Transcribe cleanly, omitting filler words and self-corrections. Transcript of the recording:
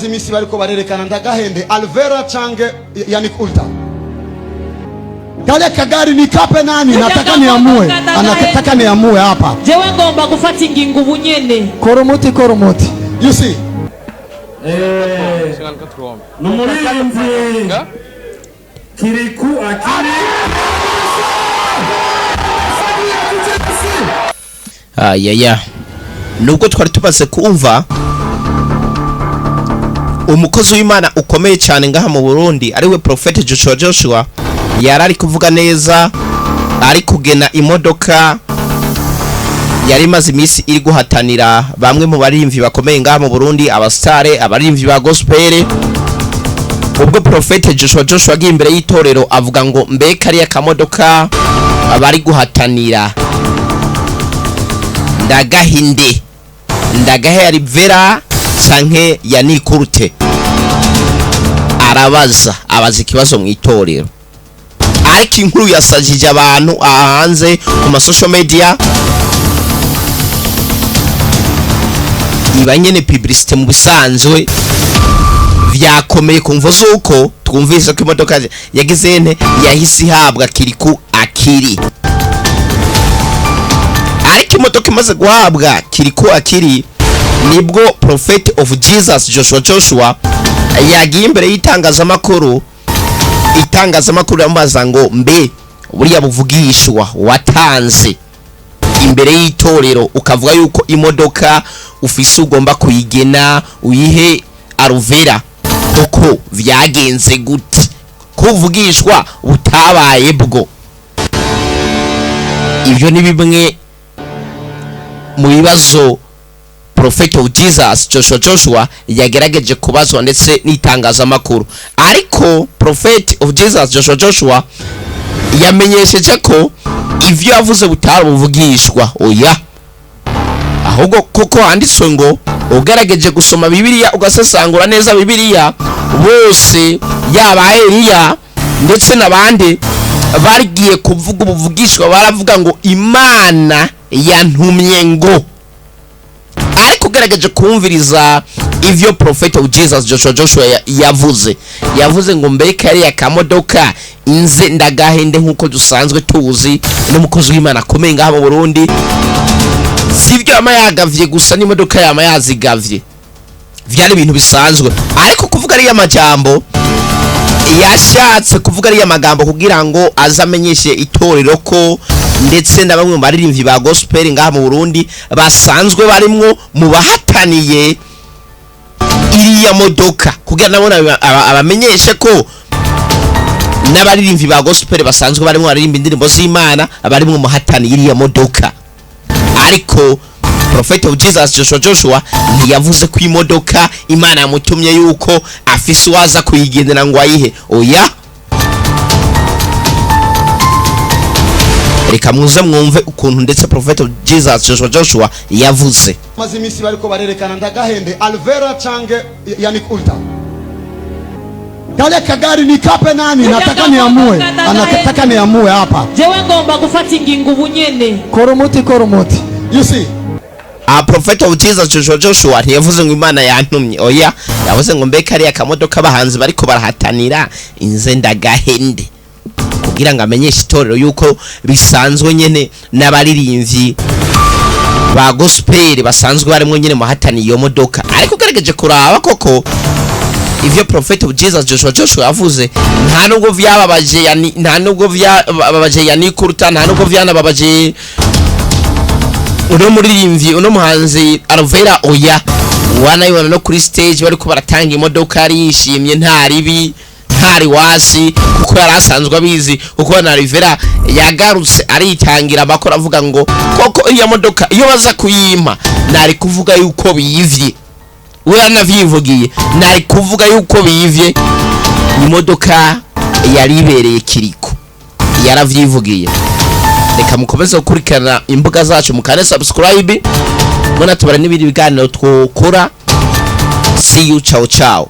Zimisi bariko barerekana ndagahende Alvera change yani kulta. Kale kagari ni kape nani nataka niamue. Anataka niamue hapa. Jewe ngomba gufata ingingo bunyene. Koromoti. You see? Numurinzi. Kiriku akiri. Ya. Nubwo twari tumaze kumva umukozi w'Imana ukomeye cyane ngaha mu Burundi ariwe Prophet Joshua yarari kuvuga neza, ari kugena imodoka yari maze imisi iri guhatanira bamwe mu barimvyi bakomeye ngaha mu Burundi, abastare, abarimvyi ba gospel. Ubwo Prophet Joshua agiye imbere y'itorero avuga ngo mbeka ari akamodoka abari guhatanira ndagahinde ndagahe ari vera sanke yanikurute. Abaza ikibazo mu itorero, ariko inkuru yasajije abantu ahanze ku ma social media iba nyene publicité mu bisanzwe vyakomeye kumvo zuko twumvise ko imodoka yagize nte yahisi habwa kiriku akiri, ariko imodoka imaze guhabwa kiriku akiri nibwo Prophet of Jesus Joshua yagiye imbere y'itangazamakuru. Itangazamakuru yamaza ngo mbe buriya buvugishwa watanze imbere y'itorero ukavuga yuko imodoka ufise ugomba kuyigena uyihe Alvera koko vyagenze gute kuvugishwa utabaye bwo? Ivyo ni bimwe mu bibazo Prophet of Jesus Joshua yagerageje kubazwa ndetse n'itangazamakuru, ariko Prophet of Jesus Joshua yamenyesheje ko ivyo yavuze butarabuvugishwa oya, ahubwo koko handitswe ngo ugerageje gusoma Bibiliya ugasesangura neza Bibiliya bose yaba Eliya ndetse nabandi barigiye kuvuga ubuvugishwa baravuga ngo Imana yantumye ngo. Ariko ugerageje kumviriza ivyo Prophet of Jesus Joshua yavuze ngo mbeka yari akamodoka inze ndagahende nkuko dusanzwe tuzi n'umukozi w'Imana akomeye ngaha mu Burundi. Sivyo amayagavye gusa n'imodoka yama yazigavye, vyari ibintu bisanzwe, ariko kuvuga ari amajambo yashatse kuvuga ari amagambo kugira ngo azamenyeshe itorero ko ndetse na bamwe mu baririmvyi ba gospel ngaha mu Burundi basanzwe barimwo mu bahataniye iriya modoka, kugira nabona abamenyeshe ko n'abaririmvyi ba gospel basanzwe barimwo baririmba indirimbo z'Imana abarimwo mu hataniye iriya modoka. Ariko Prophet of Jesus Joshua ntiyavuze ko imodoka Imana yamutumye yuko afise waza kuyigendera ngo ayihe oya. Reka muze mwumve ukuntu ndetse Prophet of Jesus Joshua yavuze. Mazimisi bariko barerekana ndagahende Alvera change yani kulta. Kale kagari ni kape nani nataka niamue. Anataka niamue hapa. Jewe ngomba gufata ingingo bunyene. Koromoti. You see? Prophet of Jesus Joshua yavuze ngo Imana yantumye oya, yavuze ngo mbeka ari akamodoka abahanzi bariko barahatanira inze ndagahende kugira ngo amenyeshe itorero yuko bisanzwe nyene n'abaririmvyi ba gospel basanzwe barimo nyene muhataniye iyo modoka. Ariko gerageje kuraba koko ivyo Prophet of Jesus Joshua yavuze nta nubwo vyababaje yanikuruta, nta nubwo vyanababaje uno muririmvyi uno muhanzi Alvera oya. Wanayibona no kuri stage bariko baratanga imodoka ari yishimye ntari wasi kuko yarasanzwe abizi kuko na Alvera yagarutse aritangira amakora avuga ngo koko iyo modoka iyo baza kuyima nari kuvuga yuko biyivye. We anavyivugiye nari kuvuga yuko biyivye, imodoka yari ibereye kiriko yaravyivugiye. Reka mukomeze gukurikirana imbuga zacu mukane subscribe mwana tubara n'ibindi biganiro twokora. See you, ciao ciao.